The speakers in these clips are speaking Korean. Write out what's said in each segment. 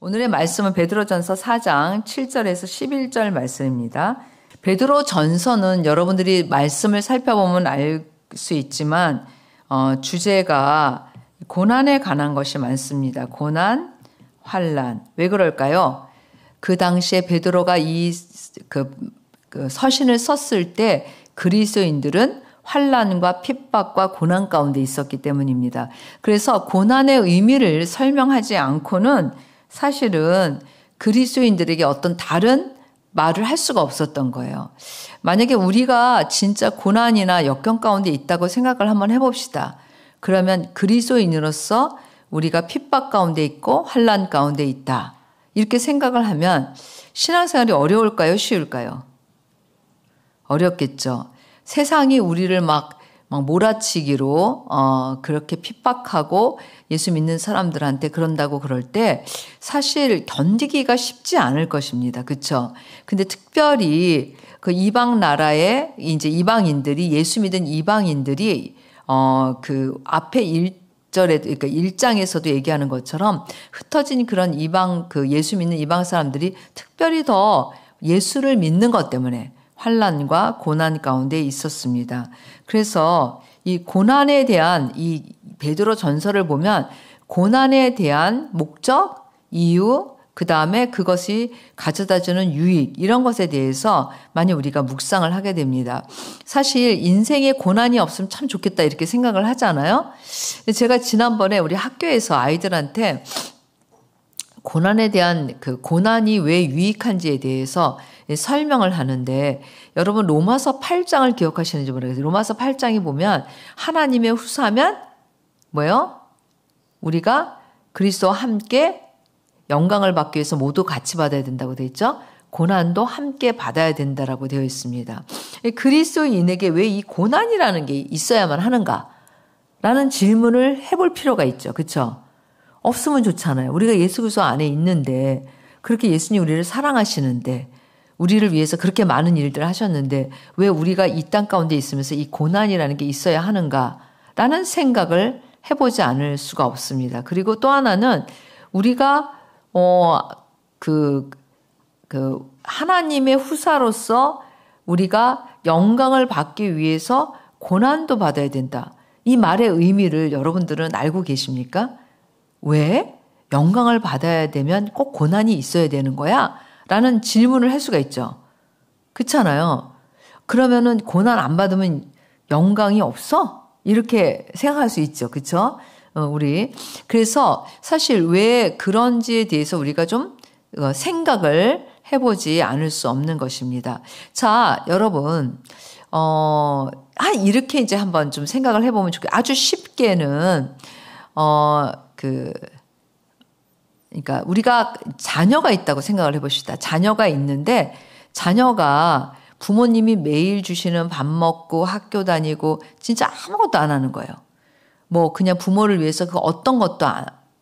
오늘의 말씀은 베드로전서 4장 7절에서 11절 말씀입니다. 베드로전서는 여러분들이 말씀을 살펴보면 알 수 있지만 주제가 고난에 관한 것이 많습니다. 고난, 환난. 왜 그럴까요? 그 당시에 베드로가 그 서신을 썼을 때 그리스도인들은 환난과 핍박과 고난 가운데 있었기 때문입니다. 그래서 고난의 의미를 설명하지 않고는 사실은 그리스도인들에게 어떤 다른 말을 할 수가 없었던 거예요. 만약에 우리가 진짜 고난이나 역경 가운데 있다고 생각을 한번 해봅시다. 그러면 그리스도인으로서 우리가 핍박 가운데 있고 환난 가운데 있다. 이렇게 생각을 하면 신앙생활이 어려울까요? 쉬울까요? 어렵겠죠. 세상이 우리를 막 몰아치기로 그렇게 핍박하고 예수 믿는 사람들한테 그런다고 그럴 때 사실 견디기가 쉽지 않을 것입니다. 그렇죠? 근데 특별히 그 이방 나라의 이제 이방인들이 예수 믿은 이방인들이 그 앞에 1절에 그러니까 1장에서도 얘기하는 것처럼 흩어진 그런 그 예수 믿는 이방 사람들이 특별히 더 예수를 믿는 것 때문에 환난과 고난 가운데 있었습니다. 그래서 이 고난에 대한 이 베드로 전서를 보면 고난에 대한 목적, 이유, 그 다음에 그것이 가져다주는 유익 이런 것에 대해서 많이 우리가 묵상을 하게 됩니다. 사실 인생에 고난이 없으면 참 좋겠다 이렇게 생각을 하잖아요. 제가 지난번에 우리 학교에서 아이들한테 고난에 대한 그 고난이 왜 유익한지에 대해서 설명을 하는데 여러분 로마서 8장을 기억하시는지 모르겠어요. 로마서 8장에 보면 하나님의 후사면 뭐예요? 우리가 그리스도와 함께 영광을 받기 위해서 모두 같이 받아야 된다고 되어 있죠. 고난도 함께 받아야 된다라고 되어 있습니다. 그리스도인에게 왜 이 고난이라는 게 있어야만 하는가? 라는 질문을 해볼 필요가 있죠. 그렇죠? 없으면 좋잖아요. 우리가 예수 그리스도 안에 있는데 그렇게 예수님 우리를 사랑하시는데 우리를 위해서 그렇게 많은 일들을 하셨는데 왜 우리가 이 땅 가운데 있으면서 이 고난이라는 게 있어야 하는가라는 생각을 해보지 않을 수가 없습니다. 그리고 또 하나는 우리가 하나님의 후사로서 우리가 영광을 받기 위해서 고난도 받아야 된다. 이 말의 의미를 여러분들은 알고 계십니까? 왜? 영광을 받아야 되면 꼭 고난이 있어야 되는 거야? 라는 질문을 할 수가 있죠. 그렇잖아요. 그러면은 고난 안 받으면 영광이 없어? 이렇게 생각할 수 있죠. 그렇죠? 그래서 사실 왜 그런지에 대해서 우리가 좀 생각을 해보지 않을 수 없는 것입니다. 자, 여러분, 이렇게 이제 한번 좀 생각을 해보면 좋겠어요. 아주 쉽게는, 그러니까 우리가 자녀가 있다고 생각을 해봅시다. 자녀가 있는데 자녀가 부모님이 매일 주시는 밥 먹고 학교 다니고 진짜 아무것도 안 하는 거예요. 뭐 그냥 부모를 위해서 그 어떤 것도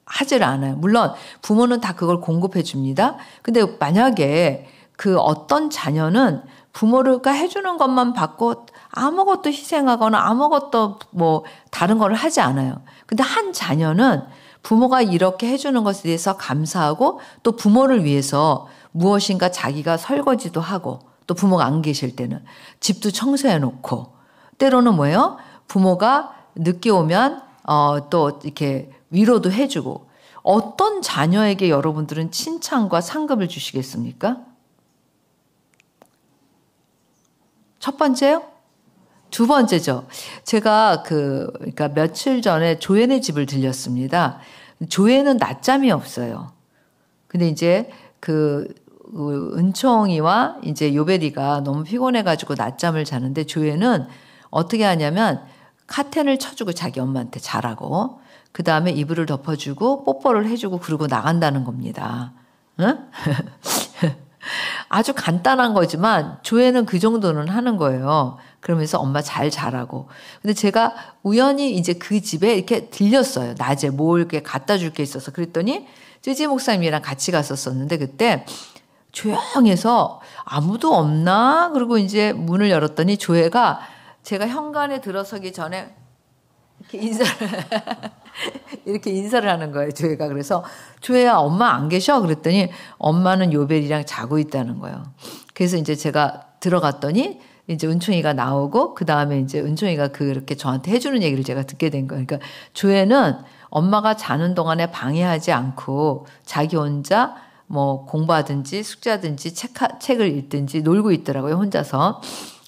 하질 않아요. 물론 부모는 다 그걸 공급해 줍니다. 근데 만약에 그 어떤 자녀는 부모가 해주는 것만 받고 아무것도 희생하거나 아무것도 뭐 다른 걸 하지 않아요. 근데 한 자녀는 부모가 이렇게 해주는 것에 대해서 감사하고 또 부모를 위해서 무엇인가 자기가 설거지도 하고 또 부모가 안 계실 때는 집도 청소해 놓고 때로는 뭐예요? 부모가 늦게 오면 또 이렇게 위로도 해주고 어떤 자녀에게 여러분들은 칭찬과 상급을 주시겠습니까? 첫 번째요? 두 번째죠. 제가 그러니까 며칠 전에 조연의 집을 들렸습니다. 조연은 낮잠이 없어요. 근데 이제 은총이와 이제 요베리가 너무 피곤해가지고 낮잠을 자는데 조연은 어떻게 하냐면 카텐을 쳐주고 자기 엄마한테 자라고 그 다음에 이불을 덮어주고 뽀뽀를 해주고 그러고 나간다는 겁니다. 응? 아주 간단한 거지만 조회는 그 정도는 하는 거예요. 그러면서 엄마 잘 자라고. 근데 제가 우연히 이제 그 집에 이렇게 들렸어요. 낮에 뭘 이렇게 갖다 줄 게 있어서. 그랬더니 쯔지 목사님이랑 같이 갔었었는데 그때 조용해서 아무도 없나? 그리고 이제 문을 열었더니 조회가 제가 현관에 들어서기 전에 이렇게 인사를 이렇게 인사를 하는 거예요, 조회가. 그래서 조회야, 엄마 안 계셔? 그랬더니 엄마는 요벨이랑 자고 있다는 거예요. 그래서 이제 제가 들어갔더니 이제 은총이가 나오고 그 다음에 이제 은총이가 그렇게 저한테 해주는 얘기를 제가 듣게 된 거예요. 그러니까 조회는 엄마가 자는 동안에 방해하지 않고 자기 혼자 뭐 공부하든지 숙제하든지 책을 읽든지 놀고 있더라고요, 혼자서.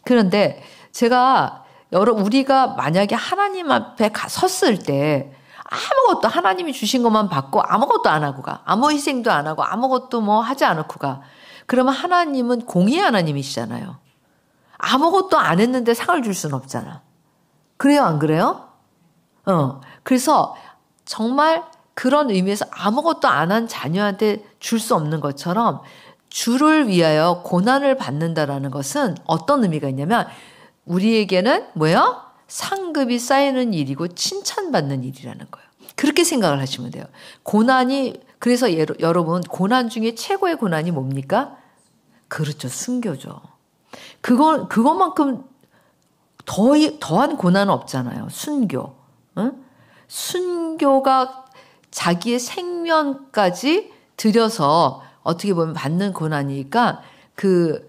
그런데 제가 우리가 만약에 하나님 앞에 섰을 때 아무것도 하나님이 주신 것만 받고 아무것도 안 하고 가. 아무 희생도 안 하고 아무것도 뭐 하지 않고 가. 그러면 하나님은 공의 하나님이시잖아요. 아무것도 안 했는데 상을 줄 수는 없잖아. 그래요, 안 그래요? 그래서 정말 그런 의미에서 아무것도 안 한 자녀한테 줄 수 없는 것처럼 주를 위하여 고난을 받는다라는 것은 어떤 의미가 있냐면 우리에게는 뭐예요? 상급이 쌓이는 일이고 칭찬받는 일이라는 거예요. 그렇게 생각을 하시면 돼요. 고난이, 그래서 여러분, 고난 중에 최고의 고난이 뭡니까? 그렇죠. 순교죠. 그것만큼 더한 고난은 없잖아요. 순교. 응? 순교가 자기의 생명까지 들여서 어떻게 보면 받는 고난이니까 그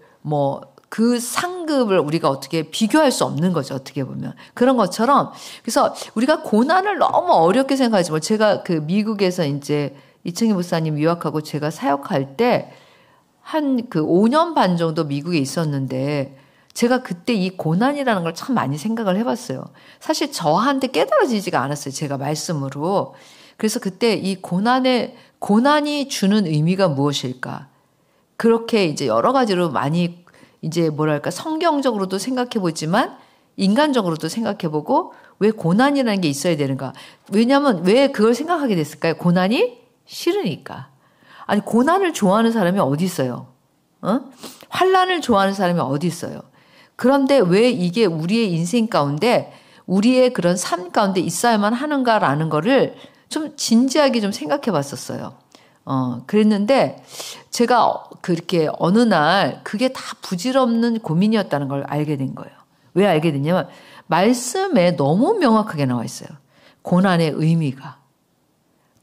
상급을 우리가 어떻게 비교할 수 없는 거죠. 어떻게 보면. 그런 것처럼. 그래서 우리가 고난을 너무 어렵게 생각하지 뭐 제가 그 미국에서 이제 이청희 목사님 유학하고 제가 사역할 때 한 그 5년 반 정도 미국에 있었는데 제가 그때 이 고난이라는 걸 참 많이 생각을 해봤어요. 사실 저한테 깨달아지지가 않았어요. 제가 말씀으로. 그래서 그때 이 고난이 주는 의미가 무엇일까? 그렇게 이제 여러 가지로 많이 이제 뭐랄까 성경적으로도 생각해 보지만 인간적으로도 생각해 보고 왜 고난이라는 게 있어야 되는가? 왜냐하면 왜 그걸 생각하게 됐을까요? 고난이 싫으니까. 아니 고난을 좋아하는 사람이 어디 있어요? 환난을 좋아하는 사람이 어디 있어요? 그런데 왜 이게 우리의 인생 가운데 우리의 그런 삶 가운데 있어야만 하는가라는 거를 좀 진지하게 좀 생각해 봤었어요. 그랬는데 제가 그렇게 어느 날 그게 다 부질없는 고민이었다는 걸 알게 된 거예요. 왜 알게 됐냐면 말씀에 너무 명확하게 나와 있어요. 고난의 의미가.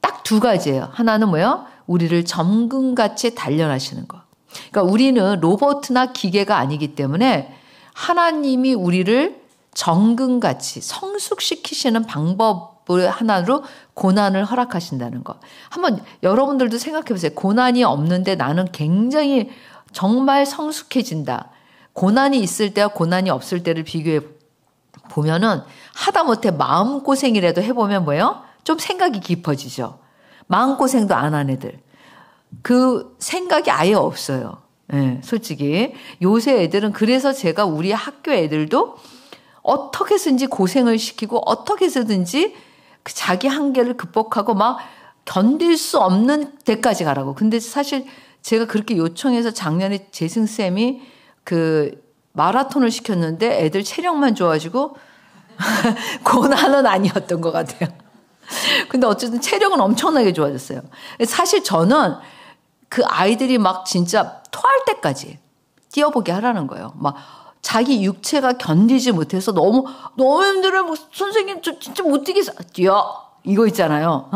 딱 두 가지예요. 하나는 뭐예요? 우리를 점금같이 단련하시는 거. 그러니까 우리는 로봇이나 기계가 아니기 때문에 하나님이 우리를 정금같이 성숙시키시는 방법을 하나로 고난을 허락하신다는 거. 한번 여러분들도 생각해 보세요. 고난이 없는데 나는 굉장히 정말 성숙해진다. 고난이 있을 때와 고난이 없을 때를 비교해 보면은 하다못해 마음고생이라도 해보면 뭐예요? 좀 생각이 깊어지죠. 마음고생도 안 한 애들. 그 생각이 아예 없어요. 네, 솔직히. 요새 애들은 그래서 제가 우리 학교 애들도 어떻게 해서든지 고생을 시키고 어떻게 해서든지 자기 한계를 극복하고 막 견딜 수 없는 데까지 가라고. 근데 사실 제가 그렇게 요청해서 작년에 재승쌤이 그 마라톤을 시켰는데 애들 체력만 좋아지고 고난은 아니었던 것 같아요. 근데 어쨌든 체력은 엄청나게 좋아졌어요. 사실 저는 그 아이들이 막 진짜 토할 때까지 뛰어보게 하라는 거예요. 막 자기 육체가 견디지 못해서 너무 힘들어요. 뭐 선생님 저 진짜 못 뛰겠어. 뛰어. 이거 있잖아요.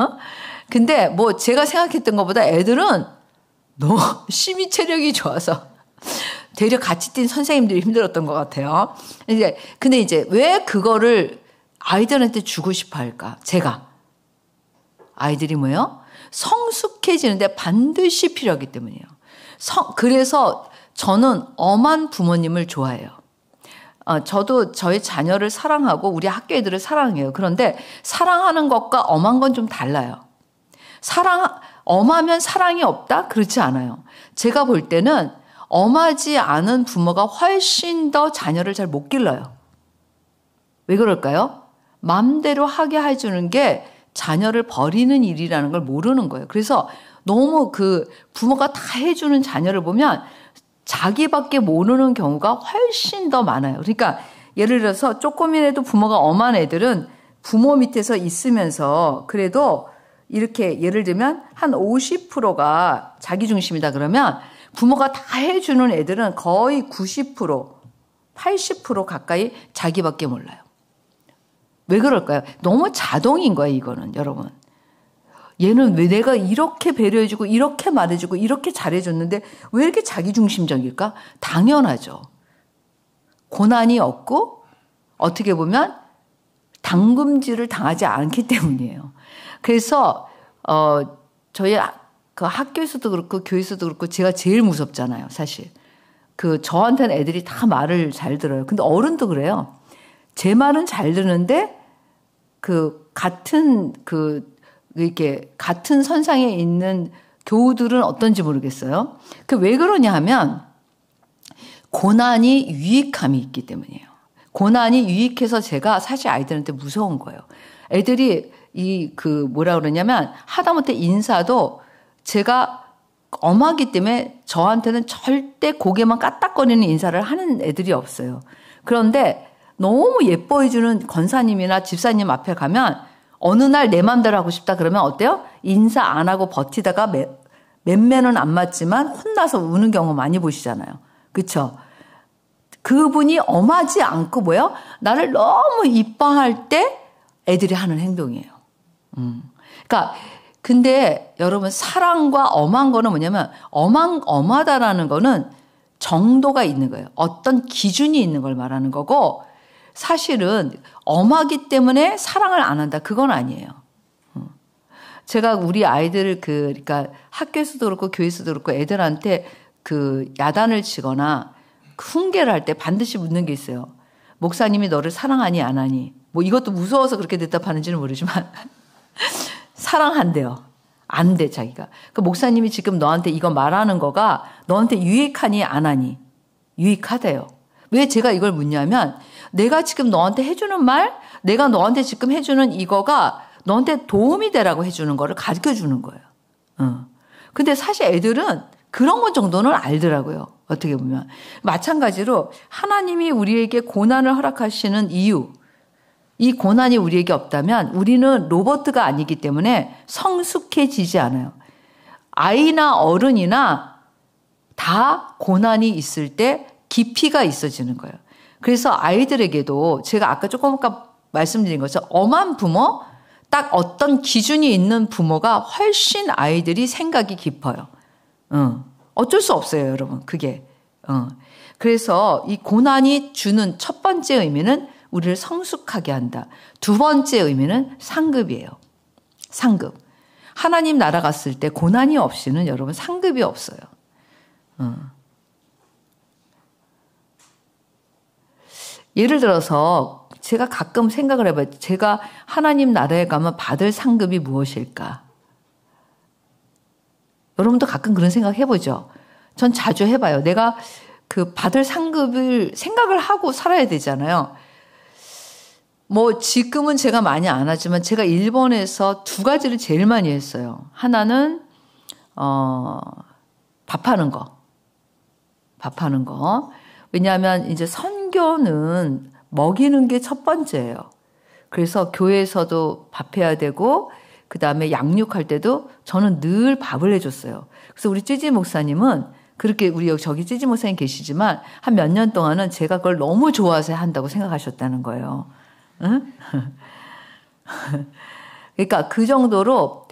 근데 뭐 제가 생각했던 것보다 애들은 너무 심히 체력이 좋아서 되려 같이 뛴 선생님들이 힘들었던 것 같아요. 근데 이제 왜 그거를 아이들한테 주고 싶어 할까? 제가. 아이들이 뭐예요? 성숙해지는데 반드시 필요하기 때문이에요. 그래서 저는 엄한 부모님을 좋아해요. 저도 저희 자녀를 사랑하고 우리 학교 애들을 사랑해요. 그런데 사랑하는 것과 엄한 건 좀 달라요. 엄하면 사랑이 없다? 그렇지 않아요. 제가 볼 때는 엄하지 않은 부모가 훨씬 더 자녀를 잘 못 길러요. 왜 그럴까요? 마음대로 하게 해주는 게 자녀를 버리는 일이라는 걸 모르는 거예요. 그래서 너무 그 부모가 다 해주는 자녀를 보면 자기밖에 모르는 경우가 훨씬 더 많아요. 그러니까 예를 들어서 조금이라도 부모가 엄한 애들은 부모 밑에서 있으면서 그래도 이렇게 예를 들면 한 50%가 자기 중심이다 그러면 부모가 다 해주는 애들은 거의 90%, 80% 가까이 자기밖에 몰라요. 왜 그럴까요? 너무 자동인 거예요, 이거는, 여러분. 얘는 왜 내가 이렇게 배려해주고, 이렇게 말해주고, 이렇게 잘해줬는데, 왜 이렇게 자기중심적일까? 당연하죠. 고난이 없고, 어떻게 보면, 당금질을 당하지 않기 때문이에요. 그래서, 저희 그 학교에서도 그렇고, 교회에서도 그렇고, 제가 제일 무섭잖아요, 사실. 저한테는 애들이 다 말을 잘 들어요. 근데 어른도 그래요. 제 말은 잘 듣는데, 이렇게 같은 선상에 있는 교우들은 어떤지 모르겠어요. 왜 그러냐 하면, 고난이 유익함이 있기 때문이에요. 고난이 유익해서 제가 사실 아이들한테 무서운 거예요. 애들이 뭐라 그러냐면, 하다못해 인사도 제가 엄하기 때문에 저한테는 절대 고개만 까딱거리는 인사를 하는 애들이 없어요. 그런데 너무 예뻐해주는 권사님이나 집사님 앞에 가면 어느 날 내 맘대로 하고 싶다 그러면 어때요? 인사 안 하고 버티다가 맨매는 안 맞지만 혼나서 우는 경우 많이 보시잖아요. 그렇죠? 그분이 엄하지 않고 뭐예요? 나를 너무 이뻐할 때 애들이 하는 행동이에요. 그러니까 근데 여러분 사랑과 엄한 거는 뭐냐면 엄하다라는 거는 정도가 있는 거예요. 어떤 기준이 있는 걸 말하는 거고 사실은 엄하기 때문에 사랑을 안 한다. 그건 아니에요. 제가 우리 아이들을 그러니까 학교에서도 그렇고 교회에서도 그렇고 애들한테 야단을 치거나 훈계를 할 때 반드시 묻는 게 있어요. 목사님이 너를 사랑하니 안 하니? 뭐 이것도 무서워서 그렇게 대답하는지는 모르지만 사랑한대요. 안 돼, 자기가. 목사님이 지금 너한테 이거 말하는 거가 너한테 유익하니 안 하니? 유익하대요. 왜 제가 이걸 묻냐면 내가 지금 너한테 해주는 말, 내가 너한테 지금 해주는 이거가 너한테 도움이 되라고 해주는 거를 가르쳐 주는 거예요. 근데 사실 애들은 그런 것 정도는 알더라고요. 어떻게 보면. 마찬가지로 하나님이 우리에게 고난을 허락하시는 이유, 이 고난이 우리에게 없다면 우리는 로봇가 아니기 때문에 성숙해지지 않아요. 아이나 어른이나 다 고난이 있을 때 깊이가 있어지는 거예요. 그래서 아이들에게도 제가 아까 조금 말씀드린 것처럼 엄한 부모, 딱 어떤 기준이 있는 부모가 훨씬 아이들이 생각이 깊어요. 어쩔 수 없어요, 여러분. 그게. 그래서 이 고난이 주는 첫 번째 의미는 우리를 성숙하게 한다. 두 번째 의미는 상급이에요. 상급. 하나님 나라 갔을 때 고난이 없이는 여러분 상급이 없어요. 예를 들어서 제가 가끔 생각을 해봐요. 제가 하나님 나라에 가면 받을 상급이 무엇일까? 여러분도 가끔 그런 생각 해보죠. 전 자주 해봐요. 내가 받을 상급을 생각을 하고 살아야 되잖아요. 뭐 지금은 제가 많이 안 하지만 제가 일본에서 두 가지를 제일 많이 했어요. 하나는 밥하는 거. 왜냐하면 이제 선교는 먹이는 게 첫 번째예요. 그래서 교회에서도 밥해야 되고 그다음에 양육할 때도 저는 늘 밥을 해줬어요. 그래서 우리 찌지 목사님은 그렇게 저기 찌지 목사님 계시지만 한 몇 년 동안은 제가 그걸 너무 좋아서 한다고 생각하셨다는 거예요. 응? 그러니까 그 정도로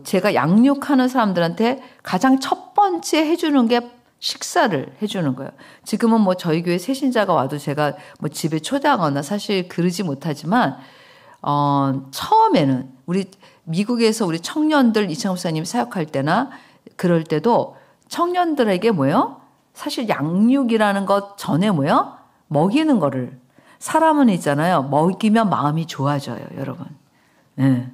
제가 양육하는 사람들한테 가장 첫 번째 해주는 게 식사를 해주는 거예요. 지금은 뭐 저희 교회 새신자가 와도 제가 뭐 집에 초대하거나 사실 그러지 못하지만 처음에는 우리 미국에서 우리 청년들 이창호 목사님 사역할 때나 그럴 때도 청년들에게 뭐예요? 사실 양육이라는 것 전에 뭐예요? 먹이는 거를. 사람은 있잖아요. 먹이면 마음이 좋아져요, 여러분. 네.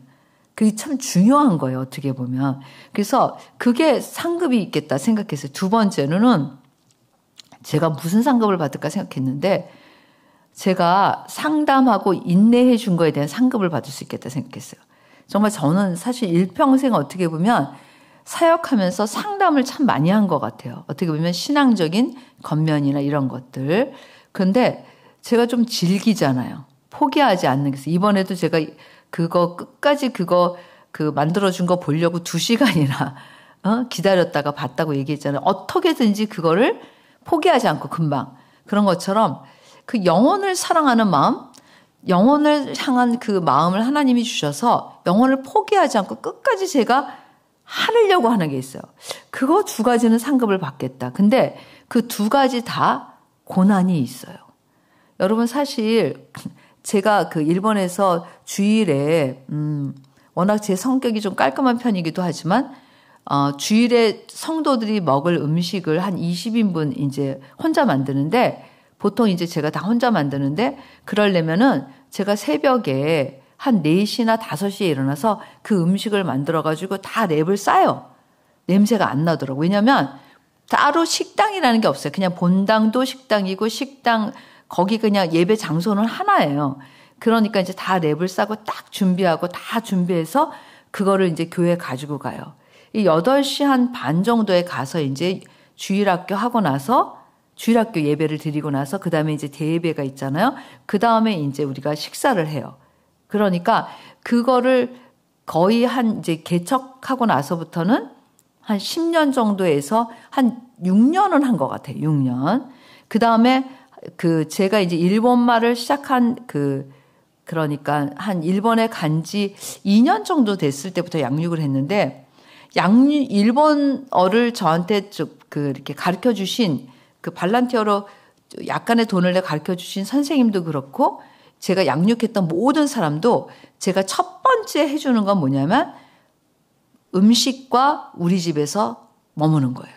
그게 참 중요한 거예요, 어떻게 보면. 그래서 그게 상급이 있겠다 생각했어요. 두 번째는 제가 무슨 상급을 받을까 생각했는데 제가 상담하고 인내해 준 거에 대한 상급을 받을 수 있겠다 생각했어요. 정말 저는 사실 일평생 어떻게 보면 사역하면서 상담을 참 많이 한 것 같아요. 어떻게 보면 신앙적인 겉면이나 이런 것들. 그런데 제가 좀 즐기잖아요. 포기하지 않는 게 있어요. 이번에도 제가 끝까지 만들어준 거 보려고 2시간이나 기다렸다가 봤다고 얘기했잖아요. 어떻게든지 그거를 포기하지 않고 금방. 그런 것처럼 그 영혼을 사랑하는 마음, 영혼을 향한 그 마음을 하나님이 주셔서 영혼을 포기하지 않고 끝까지 제가 하려고 하는 게 있어요. 그거 두 가지는 상급을 받겠다. 근데 그 두 가지 다 고난이 있어요. 여러분 사실 제가 그 일본에서 주일에 워낙 제 성격이 좀 깔끔한 편이기도 하지만 주일에 성도들이 먹을 음식을 한 20인분 이제 혼자 만드는데 보통 이제 제가 다 혼자 만드는데 그러려면은 제가 새벽에 한 4시나 5시에 일어나서 그 음식을 만들어가지고 다 랩을 싸요. 냄새가 안 나더라고요. 왜냐면 따로 식당이라는 게 없어요. 그냥 본당도 식당이고 식당 거기 그냥 예배 장소는 하나예요. 그러니까 이제 다 랩을 싸고 딱 준비하고 다 준비해서 그거를 이제 교회에 가지고 가요. 이 8시 한 반 정도에 가서 이제 주일학교 하고 나서 주일학교 예배를 드리고 나서 그 다음에 이제 대예배가 있잖아요. 그 다음에 이제 우리가 식사를 해요. 그러니까 그거를 거의 한 이제 개척하고 나서부터는 한 10년 정도에서 한 6년은 한 것 같아요. 6년. 그 다음에 그 제가 이제 일본말을 시작한 그러니까 한 일본에 간 지 2년 정도 됐을 때부터 양육을 했는데 일본어를 저한테 이렇게 가르쳐 주신 그 발란티어로 약간의 돈을 내 가르쳐 주신 선생님도 그렇고 제가 양육했던 모든 사람도 제가 첫 번째 해주는 건 뭐냐면 음식과 우리 집에서 머무는 거예요.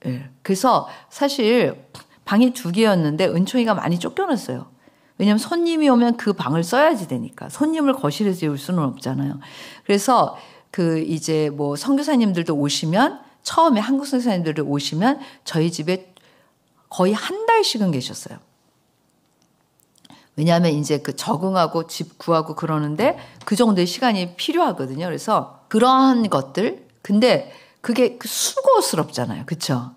예. 그래서 사실 방이 2개였는데 은총이가 많이 쫓겨났어요. 왜냐하면 손님이 오면 그 방을 써야지 되니까. 손님을 거실에 재울 수는 없잖아요. 그래서 이제 뭐 선교사님들도 오시면 처음에 한국 선교사님들이 오시면 저희 집에 거의 한 달씩은 계셨어요. 왜냐하면 이제 적응하고 집 구하고 그러는데 그 정도의 시간이 필요하거든요. 그래서 그러한 것들. 근데 그게 수고스럽잖아요. 그렇죠?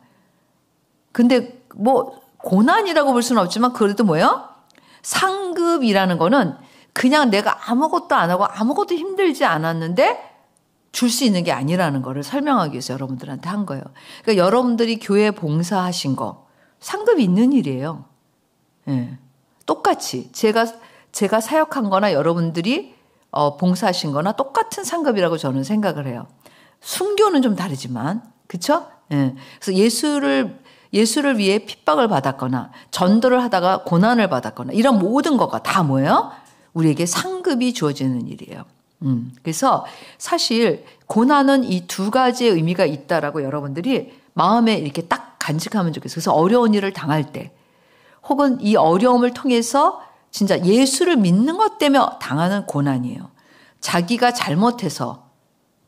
근데 뭐 고난이라고 볼 수는 없지만 그래도 뭐예요? 상급이라는 거는 그냥 내가 아무것도 안 하고 아무것도 힘들지 않았는데 줄 수 있는 게 아니라는 거를 설명하기 위해서 여러분들한테 한 거예요. 그러니까 여러분들이 교회 봉사하신 거 상급이 있는 일이에요. 예. 똑같이 제가 사역한 거나 여러분들이 봉사하신 거나 똑같은 상급이라고 저는 생각을 해요. 순교는 좀 다르지만 그렇죠? 예. 그래서 예수를 위해 핍박을 받았거나 전도를 하다가 고난을 받았거나 이런 모든 거가 다 뭐예요? 우리에게 상급이 주어지는 일이에요. 그래서 사실 고난은 이 두 가지의 의미가 있다라고 여러분들이 마음에 이렇게 딱 간직하면 좋겠어요. 그래서 어려운 일을 당할 때 혹은 이 어려움을 통해서 진짜 예수를 믿는 것 때문에 당하는 고난이에요. 자기가 잘못해서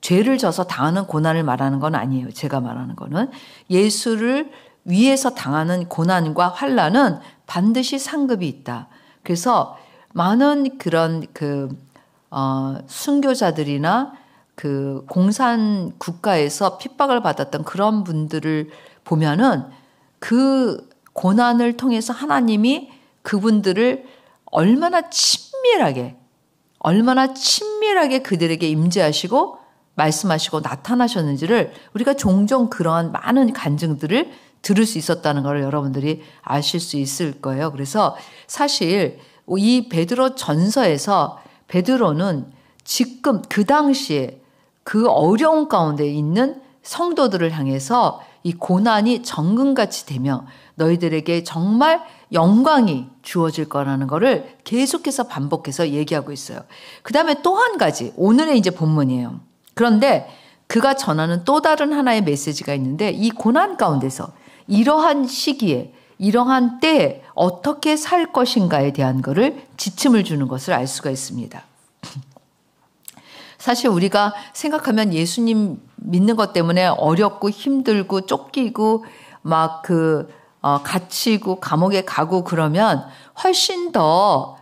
죄를 져서 당하는 고난을 말하는 건 아니에요. 제가 말하는 거는 예수를 위해서 당하는 고난과 환난은 반드시 상급이 있다. 그래서 많은 그런 순교자들이나 공산 국가에서 핍박을 받았던 그런 분들을 보면은 그 고난을 통해서 하나님이 그분들을 얼마나 친밀하게 그들에게 임재하시고 말씀하시고 나타나셨는지를 우리가 종종 그러한 많은 간증들을 들을 수 있었다는 걸 여러분들이 아실 수 있을 거예요. 그래서 사실 이 베드로 전서에서 베드로는 지금 그 당시에 그 어려운 가운데 있는 성도들을 향해서 이 고난이 정금같이 되며 너희들에게 정말 영광이 주어질 거라는 거를 계속해서 반복해서 얘기하고 있어요. 그 다음에 또 한 가지 오늘의 이제 본문이에요. 그런데 그가 전하는 또 다른 하나의 메시지가 있는데 이 고난 가운데서 이러한 시기에 이러한 때에 어떻게 살 것인가에 대한 거를 지침을 주는 것을 알 수가 있습니다. 사실 우리가 생각하면 예수님 믿는 것 때문에 어렵고 힘들고 쫓기고 막 갇히고 감옥에 가고 그러면 훨씬 더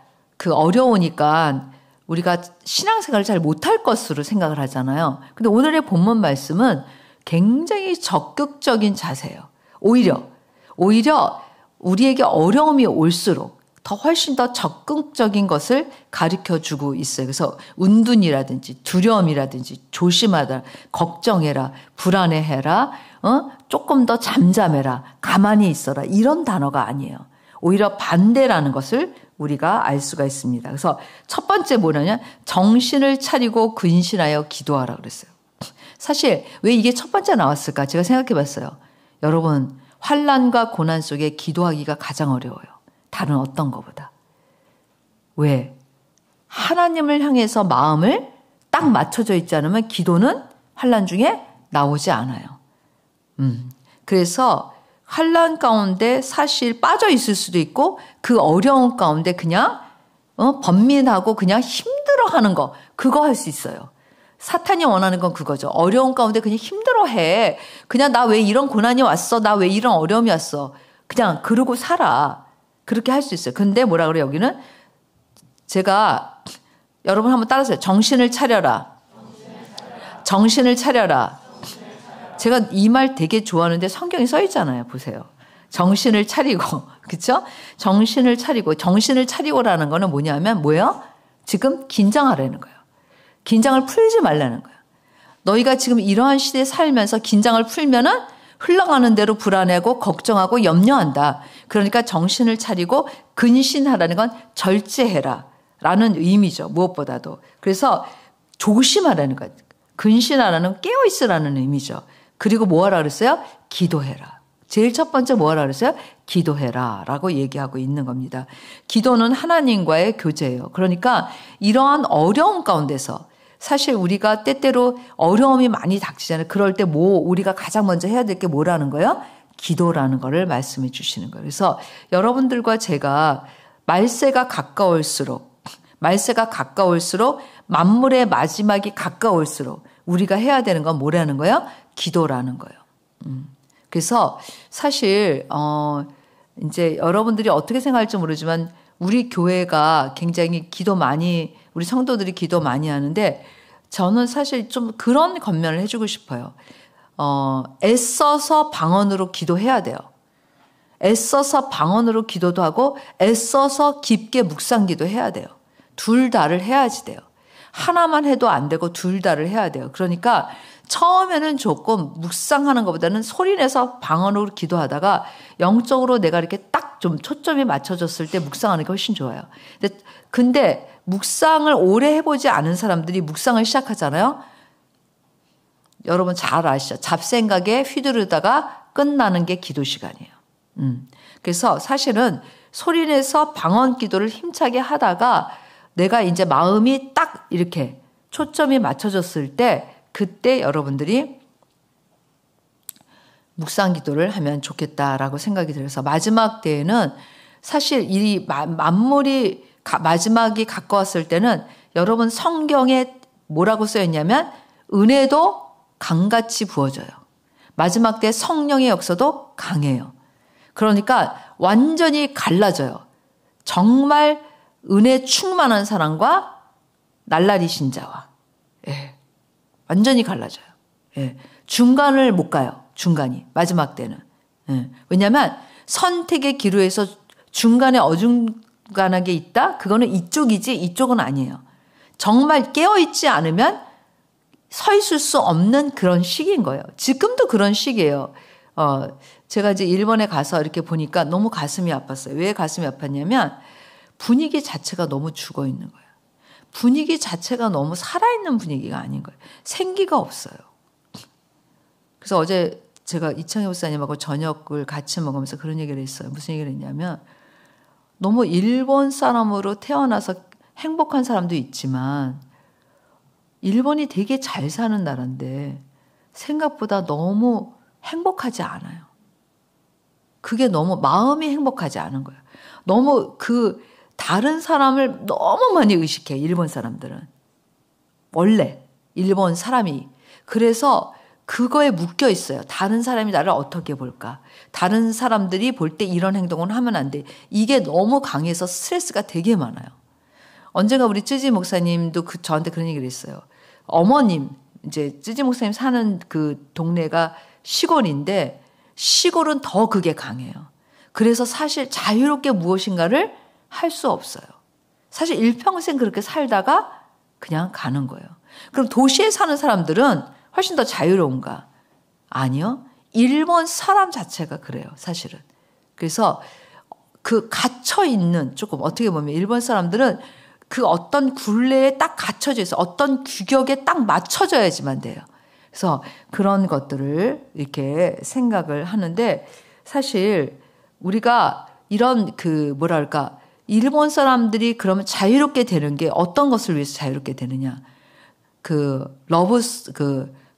어려우니까 우리가 신앙생활을 잘 못할 것으로 생각을 하잖아요. 근데 오늘의 본문 말씀은 굉장히 적극적인 자세예요. 오히려 우리에게 어려움이 올수록 더 훨씬 더 적극적인 것을 가르쳐주고 있어요. 그래서 은둔이라든지 두려움이라든지 조심하라, 걱정해라, 불안해해라, 조금 더 잠잠해라, 가만히 있어라 이런 단어가 아니에요. 오히려 반대라는 것을 우리가 알 수가 있습니다. 그래서 첫 번째 뭐냐면 정신을 차리고 근신하여 기도하라 그랬어요. 사실 왜 이게 첫 번째 나왔을까? 제가 생각해 봤어요. 여러분, 환난과 고난 속에 기도하기가 가장 어려워요. 다른 어떤 것보다. 왜? 하나님을 향해서 마음을 딱 맞춰져 있지 않으면 기도는 환난 중에 나오지 않아요. 그래서 환난 가운데 사실 빠져 있을 수도 있고 그 어려운 가운데 그냥 번민하고 그냥 힘들어하는 거 그거 할 수 있어요. 사탄이 원하는 건 그거죠. 어려운 가운데 그냥 힘들어해. 그냥 나 왜 이런 고난이 왔어? 나 왜 이런 어려움이 왔어? 그냥 그러고 살아. 그렇게 할 수 있어요. 근데 뭐라 그래요? 여기는 제가 여러분 한번 따라하세요. 정신을 차려라. 정신을 차려라. 제가 이 말 되게 좋아하는데 성경에 써 있잖아요. 보세요. 정신을 차리고, 그렇죠? 정신을 차리고, 정신을 차리고라는 거는 뭐냐면 뭐예요? 지금 긴장하라는 거예요. 긴장을 풀지 말라는 거예요. 너희가 지금 이러한 시대에 살면서 긴장을 풀면은 흘러가는 대로 불안해하고 걱정하고 염려한다. 그러니까 정신을 차리고 근신하라는 건 절제해라 라는 의미죠. 무엇보다도. 그래서 조심하라는 거예요. 근신하라는 깨어있으라는 의미죠. 그리고 뭐 하라 그랬어요? 기도해라. 제일 첫 번째 뭐 하라 그랬어요? 기도해라 라고 얘기하고 있는 겁니다. 기도는 하나님과의 교제예요. 그러니까 이러한 어려움 가운데서 사실 우리가 때때로 어려움이 많이 닥치잖아요. 그럴 때 우리가 가장 먼저 해야 될 게 뭐라는 거예요? 기도라는 거를 말씀해 주시는 거예요. 그래서 여러분들과 제가 말세가 가까울수록 만물의 마지막이 가까울수록 우리가 해야 되는 건 뭐라는 거예요? 기도라는 거예요. 그래서 사실 이제 여러분들이 어떻게 생각할지 모르지만 우리 교회가 굉장히 우리 성도들이 기도 많이 하는데 저는 사실 좀 그런 권면을 해주고 싶어요. 애써서 방언으로 기도해야 돼요. 애써서 방언으로 기도도 하고 애써서 깊게 묵상기도 해야 돼요. 둘 다를 해야지 돼요. 하나만 해도 안 되고 둘 다를 해야 돼요. 그러니까 처음에는 조금 묵상하는 것보다는 소리내서 방언으로 기도하다가 영적으로 내가 이렇게 딱 좀 초점이 맞춰졌을 때 묵상하는 게 훨씬 좋아요. 근데 묵상을 오래 해보지 않은 사람들이 묵상을 시작하잖아요. 여러분 잘 아시죠? 잡생각에 휘두르다가 끝나는 게 기도 시간이에요. 그래서 사실은 소리내서 방언 기도를 힘차게 하다가 내가 이제 마음이 딱 이렇게 초점이 맞춰졌을 때 그때 여러분들이 묵상 기도를 하면 좋겠다라고 생각이 들어서 마지막 때에는 사실 이 만물이 마지막이 가까웠을 때는 여러분 성경에 뭐라고 써있냐면 은혜도 강같이 부어져요. 마지막 때 성령의 역사도 강해요. 그러니까 완전히 갈라져요. 정말 은혜 충만한 사람과 날라리신 자와 완전히 갈라져요. 중간을 못 가요. 중간이 마지막 때는. 왜냐하면 선택의 기로에서 중간에 어중간하게 있다? 그거는 이쪽이지 이쪽은 아니에요. 정말 깨어있지 않으면 서 있을 수 없는 그런 시기인 거예요. 지금도 그런 시기예요. 제가 이제 일본에 가서 이렇게 보니까 너무 가슴이 아팠어요. 왜 가슴이 아팠냐면 분위기 자체가 너무 죽어 있는 거예요. 분위기 자체가 너무 살아있는 분위기가 아닌 거예요. 생기가 없어요. 그래서 어제 제가 이창희 목사님하고 저녁을 같이 먹으면서 그런 얘기를 했어요. 무슨 얘기를 했냐면 너무 일본 사람으로 태어나서 행복한 사람도 있지만 일본이 되게 잘 사는 나라인데 생각보다 너무 행복하지 않아요. 그게 너무 마음이 행복하지 않은 거예요. 너무 다른 사람을 너무 많이 의식해요. 일본 사람들은. 원래 일본 사람이. 그래서 그거에 묶여 있어요. 다른 사람이 나를 어떻게 볼까? 다른 사람들이 볼 때 이런 행동은 하면 안 돼. 이게 너무 강해서 스트레스가 되게 많아요. 언젠가 우리 쯔지 목사님도 저한테 그런 얘기를 했어요. 어머님, 이제 쯔지 목사님 사는 그 동네가 시골인데 시골은 더 그게 강해요. 그래서 사실 자유롭게 무엇인가를 할 수 없어요. 사실 일평생 그렇게 살다가 그냥 가는 거예요. 그럼 도시에 사는 사람들은 훨씬 더 자유로운가? 아니요. 일본 사람 자체가 그래요. 사실은. 그래서 그 갇혀있는, 조금 어떻게 보면 일본 사람들은 그 어떤 굴레에 딱 갇혀져 있어. 어떤 규격에 딱 맞춰져야지만 돼요. 그래서 그런 것들을 이렇게 생각을 하는데, 사실 우리가 이런 뭐랄까, 일본 사람들이 그러면 자유롭게 되는 게 어떤 것을 위해서 자유롭게 되느냐.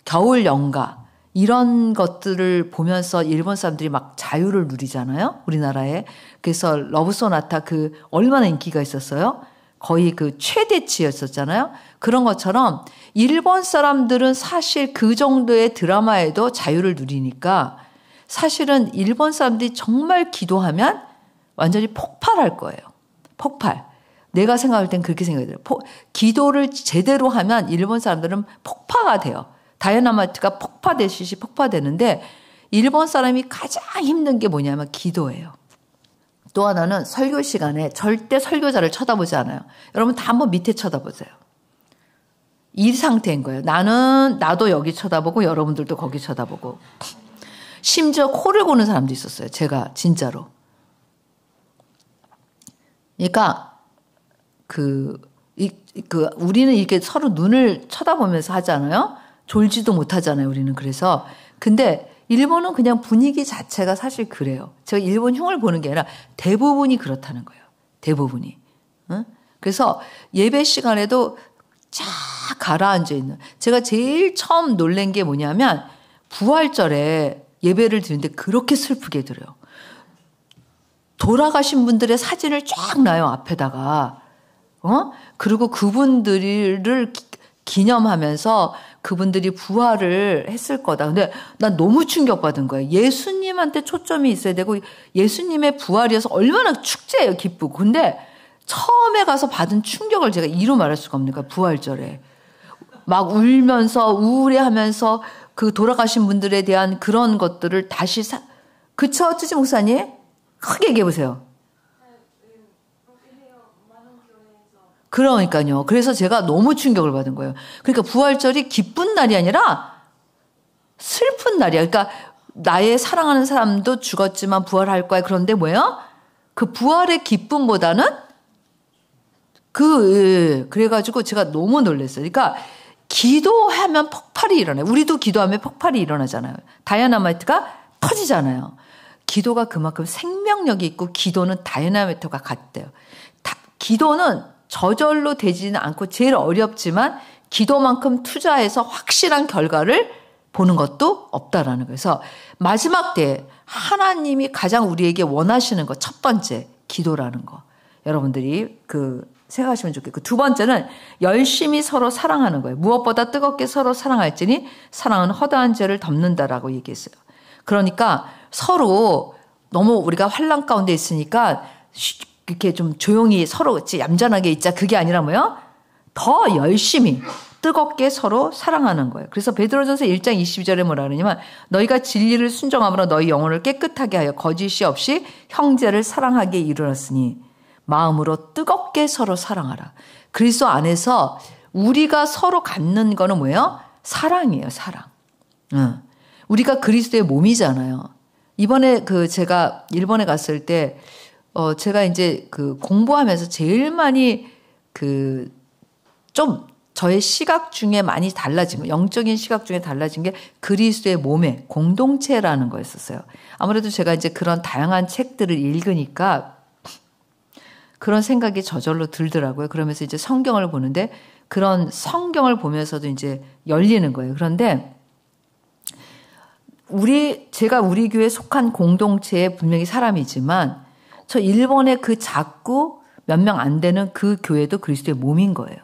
겨울 연가, 이런 것들을 보면서 일본 사람들이 막 자유를 누리잖아요. 우리나라에. 그래서 러브 소나타 얼마나 인기가 있었어요. 거의 최대치였었잖아요. 그런 것처럼 일본 사람들은 사실 그 정도의 드라마에도 자유를 누리니까 사실은 일본 사람들이 정말 기도하면 완전히 폭발할 거예요. 폭발. 내가 생각할 땐 그렇게 생각이 들어요. 기도를 제대로 하면 일본 사람들은 폭파가 돼요. 다이너마이트가 폭파되듯이 폭파되는데 일본 사람이 가장 힘든 게 뭐냐면 기도예요. 또 하나는 설교 시간에 절대 설교자를 쳐다보지 않아요. 여러분 다 한번 밑에 쳐다보세요. 이 상태인 거예요. 나도 여기 쳐다보고 여러분들도 거기 쳐다보고. 심지어 코를 고는 사람도 있었어요. 제가 진짜로. 그러니까 우리는 이렇게 서로 눈을 쳐다보면서 하잖아요. 졸지도 못하잖아요. 우리는. 그래서 근데 일본은 그냥 분위기 자체가 사실 그래요. 제가 일본 흉을 보는 게 아니라 대부분이 그렇다는 거예요. 대부분이. 응? 그래서 예배 시간에도 쫙 가라앉아 있는. 제가 제일 처음 놀란 게 뭐냐면 부활절에 예배를 드리는데 그렇게 슬프게 들어요. 돌아가신 분들의 사진을 쫙 놔요. 앞에다가. 그리고 그분들을 기념하면서 그분들이 부활을 했을 거다. 근데 난 너무 충격받은 거예요. 예수님한테 초점이 있어야 되고 예수님의 부활이어서 얼마나 축제예요. 기쁘고. 근데 처음에 가서 받은 충격을 제가 이루 말할 수가 없는 거예요. 부활절에. 막 울면서 우울해하면서 그 돌아가신 분들에 대한 그런 것들을 다시 그쵸? 쯔지 목사님? 크게 얘기해 보세요. 그러니까요. 그래서 제가 너무 충격을 받은 거예요. 그러니까 부활절이 기쁜 날이 아니라 슬픈 날이야. 그러니까 나의 사랑하는 사람도 죽었지만 부활할 거야. 그런데 뭐예요? 그 부활의 기쁨보다는 그래가지고 제가 너무 놀랐어요. 그러니까 기도하면 폭발이 일어나요. 우리도 기도하면 폭발이 일어나잖아요. 다이너마이트가 터지잖아요. 기도가 그만큼 생명력이 있고 기도는 다이너마이트가 같대요. 기도는 저절로 되지는 않고 제일 어렵지만 기도만큼 투자해서 확실한 결과를 보는 것도 없다라는 거예요. 그래서 마지막 때 하나님이 가장 우리에게 원하시는 것 첫 번째 기도라는 거. 여러분들이 생각하시면 좋겠고 두 번째는 열심히 서로 사랑하는 거예요. 무엇보다 뜨겁게 서로 사랑할지니 사랑은 허다한 죄를 덮는다라고 얘기했어요. 그러니까 서로 너무 우리가 환난 가운데 있으니까 이렇게 좀 조용히 서로 얌전하게 있자. 그게 아니라 뭐요? 더 열심히 뜨겁게 서로 사랑하는 거예요. 그래서 베드로전서 1장 22절에 뭐라 그러냐면 너희가 진리를 순종함으로 너희 영혼을 깨끗하게 하여 거짓이 없이 형제를 사랑하게 이르렀으니 마음으로 뜨겁게 서로 사랑하라. 그리스도 안에서 우리가 서로 갖는 거는 뭐예요? 사랑이에요. 사랑. 우리가 그리스도의 몸이잖아요. 이번에 제가 일본에 갔을 때 제가 이제 공부하면서 제일 많이 좀 저의 시각 중에 많이 달라진 거, 영적인 시각 중에 달라진 게 그리스도의 몸의 공동체라는 거였었어요. 아무래도 제가 이제 그런 다양한 책들을 읽으니까 그런 생각이 저절로 들더라고요. 그러면서 이제 성경을 보는데 그런 성경을 보면서도 이제 열리는 거예요. 그런데 제가 우리 교회에 속한 공동체에 분명히 사람이지만 저 일본의 작고 몇 명 안 되는 그 교회도 그리스도의 몸인 거예요.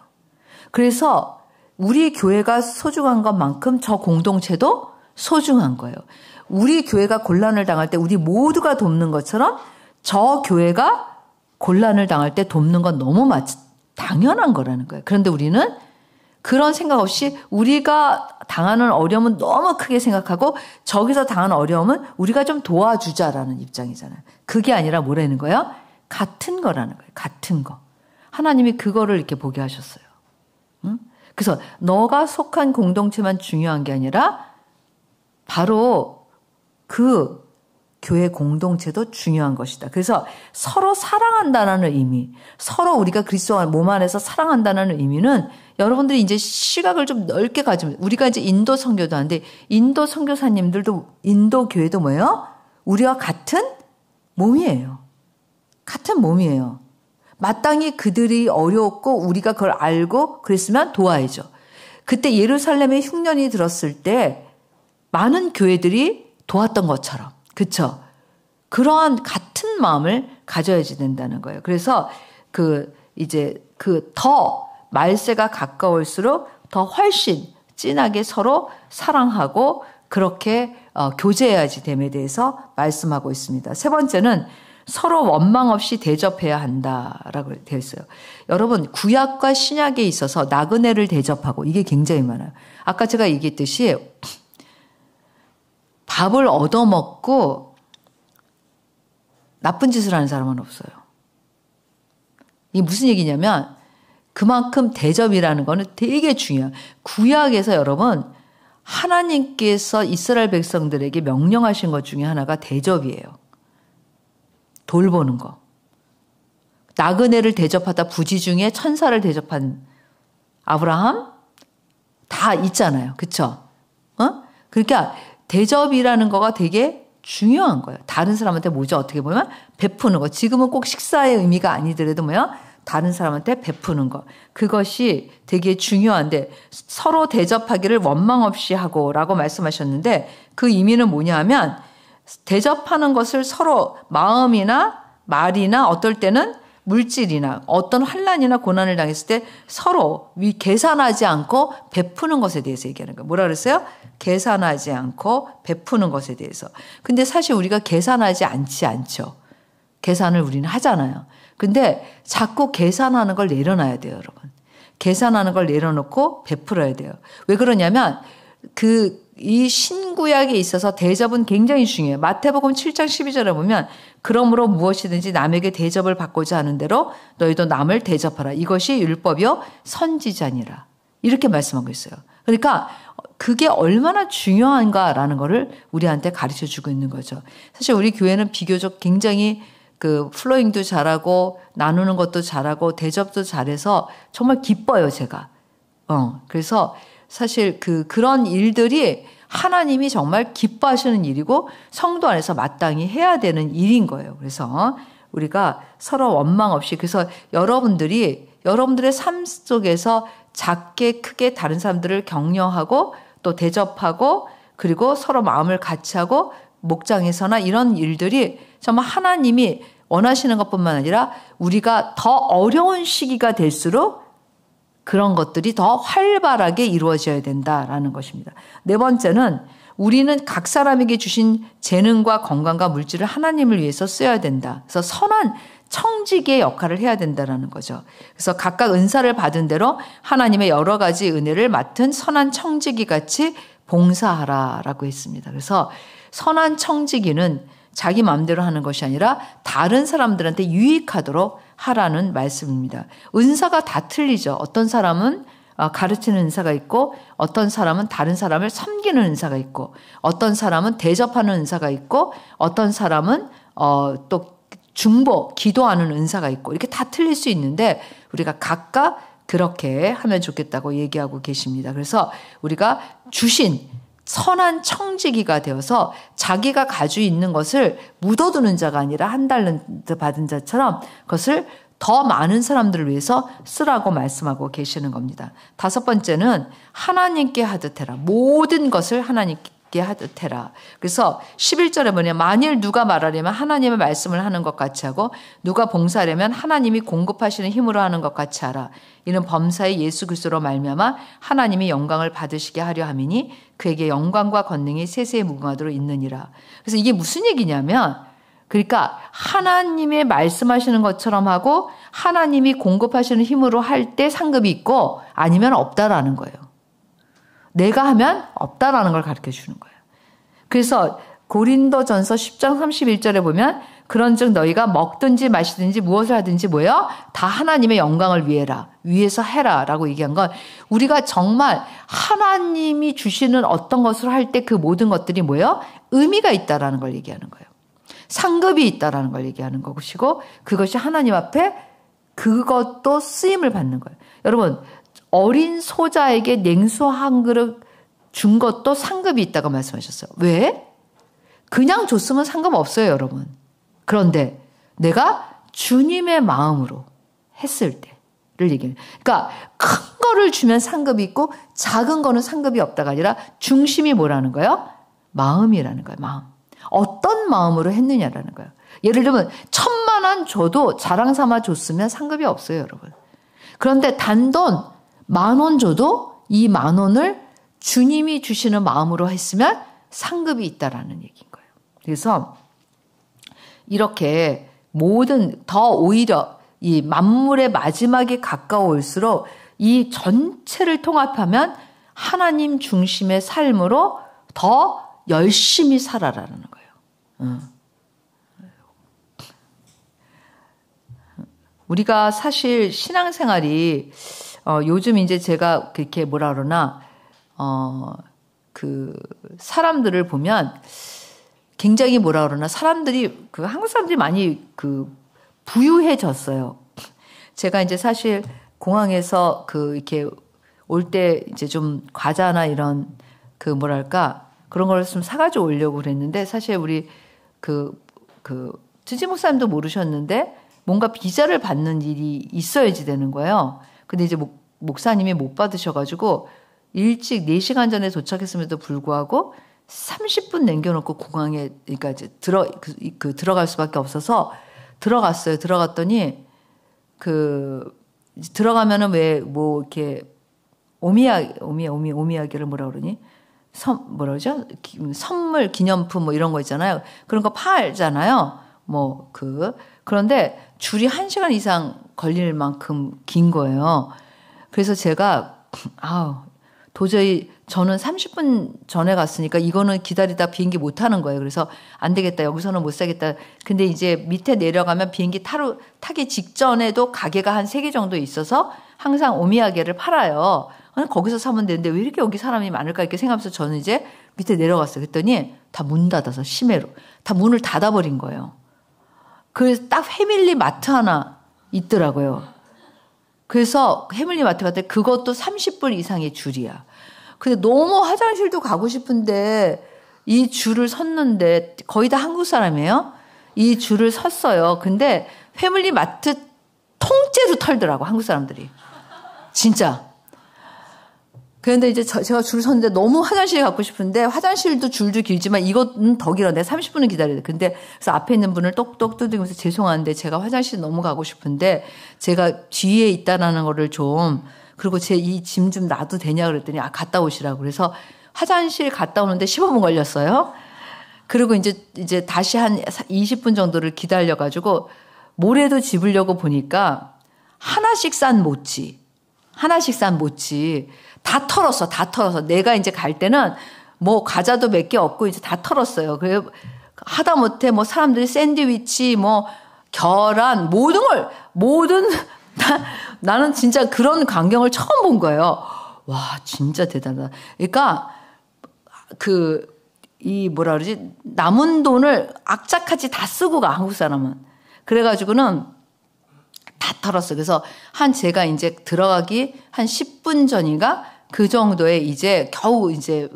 그래서 우리 교회가 소중한 것만큼 저 공동체도 소중한 거예요. 우리 교회가 곤란을 당할 때 우리 모두가 돕는 것처럼 저 교회가 곤란을 당할 때 돕는 건 너무 당연한 거라는 거예요. 그런데 우리는 그런 생각 없이 우리가 당하는 어려움은 너무 크게 생각하고 저기서 당하는 어려움은 우리가 좀 도와주자라는 입장이잖아요. 그게 아니라 뭐라는 거예요? 같은 거라는 거예요. 같은 거. 하나님이 그거를 이렇게 보게 하셨어요. 응? 그래서 너가 속한 공동체만 중요한 게 아니라 바로 교회 공동체도 중요한 것이다. 그래서 서로 사랑한다는 의미, 서로 우리가 그리스도 몸 안에서 사랑한다는 의미는 여러분들이 이제 시각을 좀 넓게 가지면, 우리가 이제 인도 선교도 하는데 인도 선교사님들도 인도 교회도 뭐예요? 우리와 같은 몸이에요. 같은 몸이에요. 마땅히 그들이 어려웠고 우리가 그걸 알고 그랬으면 도와야죠. 그때 예루살렘에 흉년이 들었을 때 많은 교회들이 도왔던 것처럼, 그렇죠? 그러한 같은 마음을 가져야지 된다는 거예요. 그래서 더 말세가 가까울수록 더 훨씬 진하게 서로 사랑하고 그렇게 교제해야지 됨에 대해서 말씀하고 있습니다. 세 번째는 서로 원망 없이 대접해야 한다라고 되어 있어요. 여러분, 구약과 신약에 있어서 나그네를 대접하고 이게 굉장히 많아요. 아까 제가 얘기했듯이 밥을 얻어먹고 나쁜 짓을 하는 사람은 없어요. 이게 무슨 얘기냐면 그만큼 대접이라는 거는 되게 중요해요. 구약에서 여러분, 하나님께서 이스라엘 백성들에게 명령하신 것 중에 하나가 대접이에요. 돌보는 거. 나그네를 대접하다 부지 중에 천사를 대접한 아브라함 다 있잖아요. 그렇죠? 그러니까 대접이라는 거가 되게 중요한 거예요. 다른 사람한테 뭐죠? 어떻게 보면 베푸는 거. 지금은 꼭 식사의 의미가 아니더라도 뭐야? 다른 사람한테 베푸는 거. 그것이 되게 중요한데 서로 대접하기를 원망 없이 하고라고 말씀하셨는데 그 의미는 뭐냐 하면 대접하는 것을 서로 마음이나 말이나 어떨 때는 물질이나 어떤 환난이나 고난을 당했을 때 서로 계산하지 않고 베푸는 것에 대해서 얘기하는 거예요. 뭐라 그랬어요? 계산하지 않고 베푸는 것에 대해서. 근데 사실 우리가 계산하지 않죠. 계산을 우리는 하잖아요. 근데 자꾸 계산하는 걸 내려놔야 돼요, 여러분. 계산하는 걸 내려놓고 베풀어야 돼요. 왜 그러냐면 이 신구약에 있어서 대접은 굉장히 중요해요. 마태복음 7장 12절에 보면 그러므로 무엇이든지 남에게 대접을 받고자 하는 대로 너희도 남을 대접하라. 이것이 율법이요 선지자니라. 이렇게 말씀하고 있어요. 그러니까 그게 얼마나 중요한가라는 거를 우리한테 가르쳐 주고 있는 거죠. 사실 우리 교회는 비교적 굉장히 플로잉도 잘하고 나누는 것도 잘하고 대접도 잘해서 정말 기뻐요, 제가. 그래서 사실 그런 일들이 하나님이 정말 기뻐하시는 일이고 성도 안에서 마땅히 해야 되는 일인 거예요. 그래서 우리가 서로 원망 없이, 그래서 여러분들의 삶 속에서 작게 크게 다른 사람들을 격려하고 또 대접하고 그리고 서로 마음을 같이 하고 목장에서나 이런 일들이 정말 하나님이 원하시는 것뿐만 아니라 우리가 더 어려운 시기가 될수록 그런 것들이 더 활발하게 이루어져야 된다라는 것입니다. 네 번째는 우리는 각 사람에게 주신 재능과 건강과 물질을 하나님을 위해서 써야 된다. 그래서 선한 청지기의 역할을 해야 된다는 거죠. 그래서 각각 은사를 받은 대로 하나님의 여러 가지 은혜를 맡은 선한 청지기 같이 봉사하라라고 했습니다. 그래서 선한 청지기는 자기 마음대로 하는 것이 아니라 다른 사람들한테 유익하도록 하라는 말씀입니다. 은사가 다 틀리죠. 어떤 사람은 가르치는 은사가 있고 어떤 사람은 다른 사람을 섬기는 은사가 있고 어떤 사람은 대접하는 은사가 있고 어떤 사람은 또 중보, 기도하는 은사가 있고 이렇게 다 틀릴 수 있는데 우리가 각각 그렇게 하면 좋겠다고 얘기하고 계십니다. 그래서 우리가 주신 선한 청지기가 되어서 자기가 가지고 있는 것을 묻어두는 자가 아니라 한 달란트 받은 자처럼 그것을 더 많은 사람들을 위해서 쓰라고 말씀하고 계시는 겁니다. 다섯 번째는 하나님께 하듯 해라. 모든 것을 하나님께 하듯 해라. 그래서 11절에 보면 만일 누가 말하려면 하나님의 말씀을 하는 것 같이 하고 누가 봉사하려면 하나님이 공급하시는 힘으로 하는 것 같이 하라. 이는 범사의 예수 그리스도로 말미암아 하나님이 영광을 받으시게 하려 함이니 그에게 영광과 권능이 세세에 무궁하도록 있느니라. 그래서 이게 무슨 얘기냐면 그러니까 하나님의 말씀하시는 것처럼 하고 하나님이 공급하시는 힘으로 할 때 상급이 있고 아니면 없다라는 거예요. 내가 하면 없다라는 걸 가르쳐 주는 거예요. 그래서 고린도전서 10장 31절에 보면 그런즉 너희가 먹든지 마시든지 무엇을 하든지 뭐예요? 다 하나님의 영광을 위해서 해라라고 얘기한 건 우리가 정말 하나님이 주시는 어떤 것을 할 때 그 모든 것들이 뭐예요? 의미가 있다라는 걸 얘기하는 거예요. 상급이 있다라는 걸 얘기하는 것이고 그것이 하나님 앞에 그것도 쓰임을 받는 거예요. 여러분 어린 소자에게 냉수 한 그릇 준 것도 상급이 있다고 말씀하셨어요. 왜? 그냥 줬으면 상관없어요, 여러분. 그런데 내가 주님의 마음으로 했을 때를 얘기해요. 그러니까 큰 거를 주면 상급이 있고 작은 거는 상급이 없다가 아니라 중심이 뭐라는 거예요? 마음이라는 거예요. 마음. 어떤 마음으로 했느냐라는 거예요. 예를 들면 1,000,000원 줘도 자랑 삼아 줬으면 상급이 없어요, 여러분. 그런데 단돈 10,000원 줘도 이 10,000원을 주님이 주시는 마음으로 했으면 상급이 있다라는 얘기인 거예요. 그래서 이렇게 더 오히려 이 만물의 마지막에 가까울수록 이 전체를 통합하면 하나님 중심의 삶으로 더 열심히 살아라는 거예요. 우리가 사실 신앙생활이 요즘 이제 제가 그렇게 뭐라 그러나 그 사람들을 보면 굉장히 뭐라 그러나 사람들이 한국 사람들이 많이 부유해졌어요. 제가 이제 사실 공항에서 이렇게 올 때 이제 좀 과자나 이런 뭐랄까 그런 걸 좀 사가지고 오려고 그랬는데 사실 우리 트지 목사님도 모르셨는데 뭔가 비자를 받는 일이 있어야지 되는 거예요. 근데 이제 목사님이 못 받으셔가지고 일찍 4시간 전에 도착했음에도 불구하고 30분 남겨놓고 공항에 그러니까 이제 들어갈 수밖에 없어서 들어갔어요. 들어갔더니 들어가면은 왜 뭐 이렇게 오미야기를 뭐라 그러니? 뭐라 그러죠? 선물 기념품 뭐 이런 거 있잖아요. 그런 거 팔잖아요. 그런데 줄이 1시간 이상 걸릴 만큼 긴 거예요. 그래서 제가 도저히 저는 30분 전에 갔으니까 이거는 기다리다 비행기 못 타는 거예요. 그래서 안 되겠다. 여기서는 못 사겠다. 근데 이제 밑에 내려가면 비행기 타기 직전에도 가게가 한 3개 정도 있어서 항상 오미야게를 팔아요. 거기서 사면 되는데 왜 이렇게 여기 사람이 많을까 이렇게 생각하면서 저는 이제 밑에 내려갔어요. 그랬더니 다 문 닫아서 심해로 다 문을 닫아버린 거예요. 그래서 딱 패밀리 마트 하나 있더라고요. 그래서 패밀리 마트 갔더니 그것도 30분 이상의 줄이야. 근데 너무 화장실도 가고 싶은데 이 줄을 섰는데 거의 다 한국 사람이에요. 이 줄을 섰어요. 근데 패밀리 마트 통째로 털더라고 한국 사람들이. 진짜. 그런데 이제 제가 줄 섰는데 너무 화장실에 가고 싶은데 화장실도 줄도 길지만 이것은 더 길어. 내가 30분은 기다려야 돼. 근데 그래서 앞에 있는 분을 똑똑 두드리면서 죄송한데 제가 화장실 너무 가고 싶은데 제가 뒤에 있다라는 거를 좀 그리고 제 이 짐 좀 놔도 되냐 그랬더니 갔다 오시라고. 그래서 화장실 갔다 오는데 15분 걸렸어요. 그리고 이제 다시 한 20분 정도를 기다려 가지고 모래도 집으려고 보니까 하나씩 싼 모찌 다 털었어. 내가 이제 갈 때는 뭐 과자도 몇 개 없고 이제 다 털었어요. 그래 하다못해 뭐 사람들이 샌드위치 뭐 계란 모든 나는 진짜 그런 광경을 처음 본 거예요. 와 진짜 대단하다. 그러니까 뭐라 그러지 남은 돈을 악착같이 다 쓰고 가 한국 사람은. 그래가지고는 다 털었어요. 그래서 제가 이제 들어가기 한 10분 전인가 그 정도에 이제 겨우 이제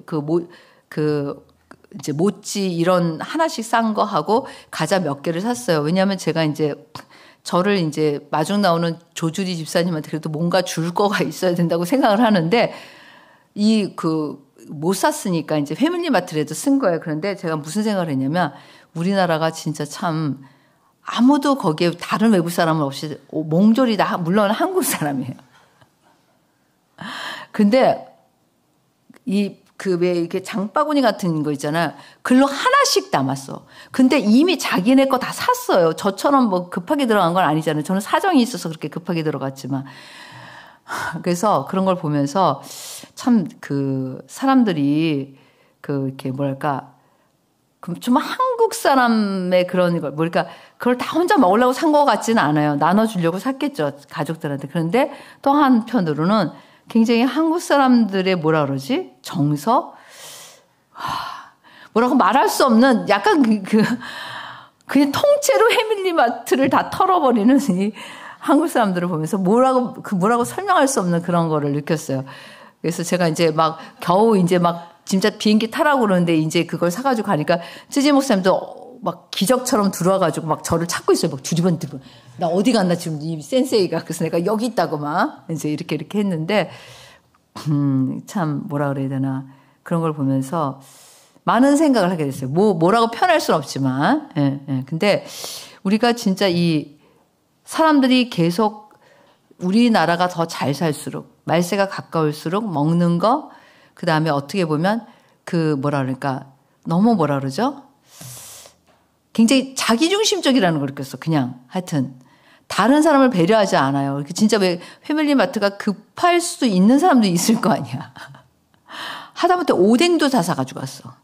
이제 모찌 이런 하나씩 싼 거 하고 과자 몇 개를 샀어요. 왜냐하면 제가 이제 저를 이제 마중 나오는 조주리 집사님한테 그래도 뭔가 줄 거가 있어야 된다고 생각을 하는데 못 샀으니까 이제 패밀리마트라도 쓴 거예요. 그런데 제가 무슨 생각을 했냐면 우리나라가 진짜 참 아무도 거기에 다른 외국 사람은 없이 몽졸이 다 물론 한국 사람이에요. 근데 왜 이렇게 장바구니 같은 거 있잖아요. 글로 하나씩 담았어. 근데 이미 자기네 거 다 샀어요. 저처럼 뭐 급하게 들어간 건 아니잖아요. 저는 사정이 있어서 그렇게 급하게 들어갔지만. 그래서 그런 걸 보면서 참 사람들이 이렇게 뭐랄까 좀 한국 사람의 그런 걸 그러니까 그걸 다 혼자 먹으려고 산 것 같지는 않아요. 나눠주려고 샀겠죠. 가족들한테. 그런데 또 한편으로는 굉장히 한국 사람들의 뭐라 그러지? 정서? 뭐라고 말할 수 없는 약간 그냥 통째로 패밀리마트를 다 털어버리는 이 한국 사람들을 보면서 뭐라고 설명할 수 없는 그런 거를 느꼈어요. 그래서 제가 이제 막 겨우 이제 막 진짜 비행기 타라고 그러는데 이제 그걸 사가지고 가니까 쯔지 목사님도 막 기적처럼 들어와가지고 막 저를 찾고 있어요. 막 두리번. 나 어디 갔나 지금 이 센세이가. 그래서 내가 여기 있다고 막 이제 이렇게 했는데, 참 뭐라 그래야 되나. 그런 걸 보면서 많은 생각을 하게 됐어요. 뭐라고 표현할 수는 없지만. 예. 근데 우리가 진짜 이 사람들이 계속 우리나라가 더 잘 살수록, 말세가 가까울수록 먹는 거, 그 다음에 어떻게 보면 너무 뭐라 그러죠? 굉장히 자기중심적이라는 걸 느꼈어. 그냥 하여튼 다른 사람을 배려하지 않아요. 진짜 왜 패밀리마트가 급할 수도 있는 사람도 있을 거 아니야. 하다못해 오뎅도 다 사가지고 왔어.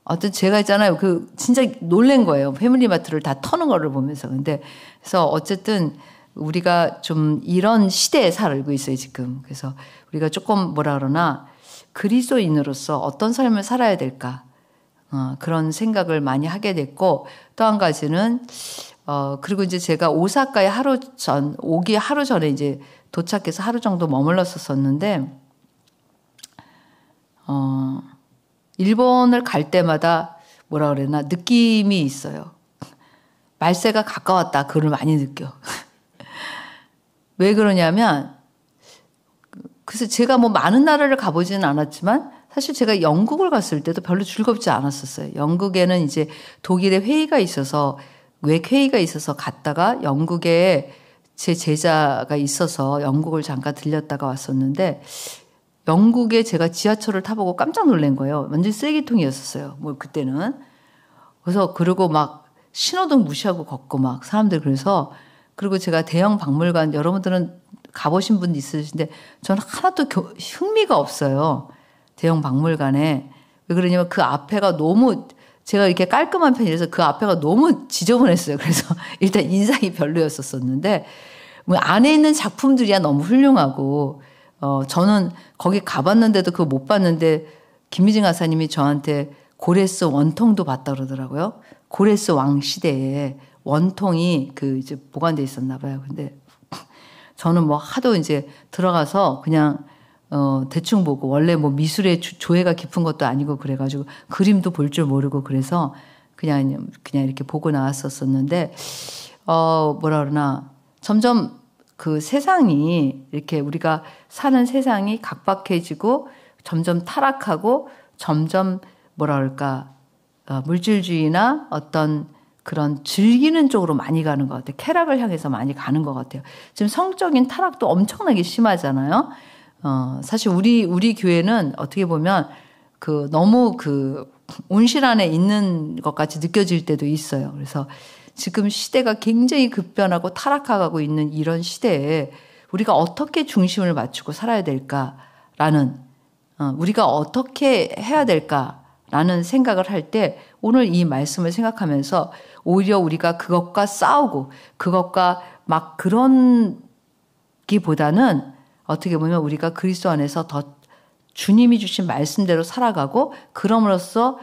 어떤 제가 있잖아요. 진짜 놀란 거예요. 패밀리마트를 다 터는 거를 보면서. 그래서 어쨌든 우리가 좀 이런 시대에 살고 있어요, 지금. 그래서 우리가 조금 뭐라 그러나 그리스도인으로서 어떤 삶을 살아야 될까? 그런 생각을 많이 하게 됐고, 또 한 가지는 그리고 이제 제가 오사카에 오기 하루 전에 이제 도착해서 하루 정도 머물렀었는데, 일본을 갈 때마다 뭐라 그러나 느낌이 있어요. 말세가 가까웠다. 그걸 많이 느껴. 왜 그러냐면, 그래서 제가 뭐 많은 나라를 가보지는 않았지만, 사실 제가 영국을 갔을 때도 별로 즐겁지 않았었어요. 영국에는 이제 독일에 외국 회의가 있어서 갔다가 영국에 제 제자가 있어서 영국을 잠깐 들렸다가 왔었는데, 영국에 제가 지하철을 타보고 깜짝 놀란 거예요. 완전 쓰레기통이었었어요. 뭐 그때는. 그래서 그러고 막 신호등 무시하고 걷고 막 사람들 그래서, 그리고 제가 대형 박물관, 여러분들은 가보신 분 있으신데 저는 하나도 흥미가 없어요. 대형 박물관에. 왜 그러냐면 그 앞에가 너무, 제가 이렇게 깔끔한 편이라서 그 앞에가 너무 지저분했어요. 그래서 일단 인상이 별로였었는데, 뭐 안에 있는 작품들이야 너무 훌륭하고, 저는 거기 가봤는데도 그거 못 봤는데, 김미진 가사님이 저한테 고레스 원통도 봤다 그러더라고요. 고레스 왕 시대에 원통이 이제 보관돼 있었나 봐요. 근데 저는 뭐 하도 이제 들어가서 그냥 대충 보고, 원래 뭐 미술의 조예가 깊은 것도 아니고 그래가지고 그림도 볼 줄 모르고 그래서 그냥 이렇게 보고 나왔었는데, 뭐라 그러나 점점 그 세상이 이렇게 우리가 사는 세상이 각박해지고 점점 타락하고 점점 뭐라 그럴까, 물질주의나 어떤 그런 즐기는 쪽으로 많이 가는 것 같아요. 쾌락을 향해서 많이 가는 것 같아요. 지금 성적인 타락도 엄청나게 심하잖아요. 사실 우리 교회는 어떻게 보면 너무 온실 안에 있는 것 같이 느껴질 때도 있어요. 그래서 지금 시대가 굉장히 급변하고 타락하고 있는 이런 시대에 우리가 어떻게 중심을 맞추고 살아야 될까라는, 우리가 어떻게 해야 될까라는 생각을 할 때 오늘 이 말씀을 생각하면서 오히려 우리가 그것과 싸우고 그것과 막 그런 기보다는 어떻게 보면 우리가 그리스도 안에서 더 주님이 주신 말씀대로 살아가고, 그럼으로써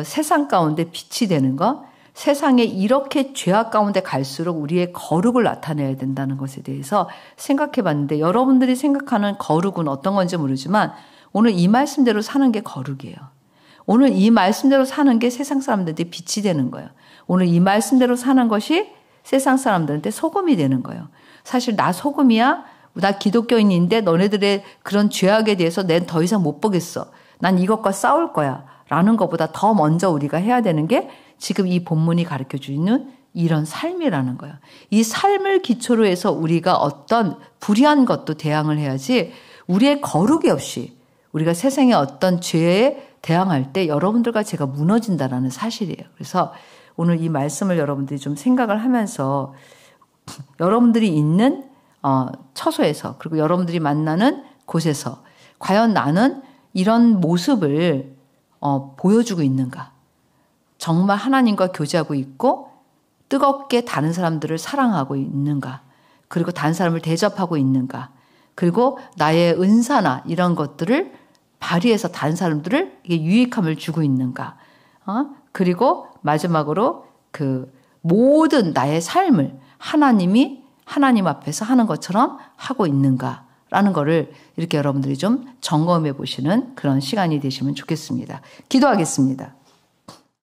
세상 가운데 빛이 되는 것, 세상에 이렇게 죄악 가운데 갈수록 우리의 거룩을 나타내야 된다는 것에 대해서 생각해 봤는데, 여러분들이 생각하는 거룩은 어떤 건지 모르지만 오늘 이 말씀대로 사는 게 거룩이에요. 오늘 이 말씀대로 사는 게 세상 사람들한테 빛이 되는 거예요. 오늘 이 말씀대로 사는 것이 세상 사람들한테 소금이 되는 거예요. 사실 나 소금이야? 나 기독교인인데 너네들의 그런 죄악에 대해서 난 더 이상 못 보겠어. 난 이것과 싸울 거야. 라는 것보다 더 먼저 우리가 해야 되는 게 지금 이 본문이 가르쳐 주는 이런 삶이라는 거예요. 이 삶을 기초로 해서 우리가 어떤 불의한 것도 대항을 해야지, 우리의 거룩이 없이 우리가 세상의 어떤 죄에 대항할 때 여러분들과 제가 무너진다라는 사실이에요. 그래서 오늘 이 말씀을 여러분들이 좀 생각을 하면서 여러분들이 있는 처소에서, 그리고 여러분들이 만나는 곳에서 과연 나는 이런 모습을 보여주고 있는가? 정말 하나님과 교제하고 있고 뜨겁게 다른 사람들을 사랑하고 있는가? 그리고 다른 사람을 대접하고 있는가? 그리고 나의 은사나 이런 것들을 발휘해서 다른 사람들을 유익함을 주고 있는가? 그리고 마지막으로 모든 나의 삶을 하나님 앞에서 하는 것처럼 하고 있는가라는 거를 이렇게 여러분들이 좀 점검해 보시는 그런 시간이 되시면 좋겠습니다. 기도하겠습니다.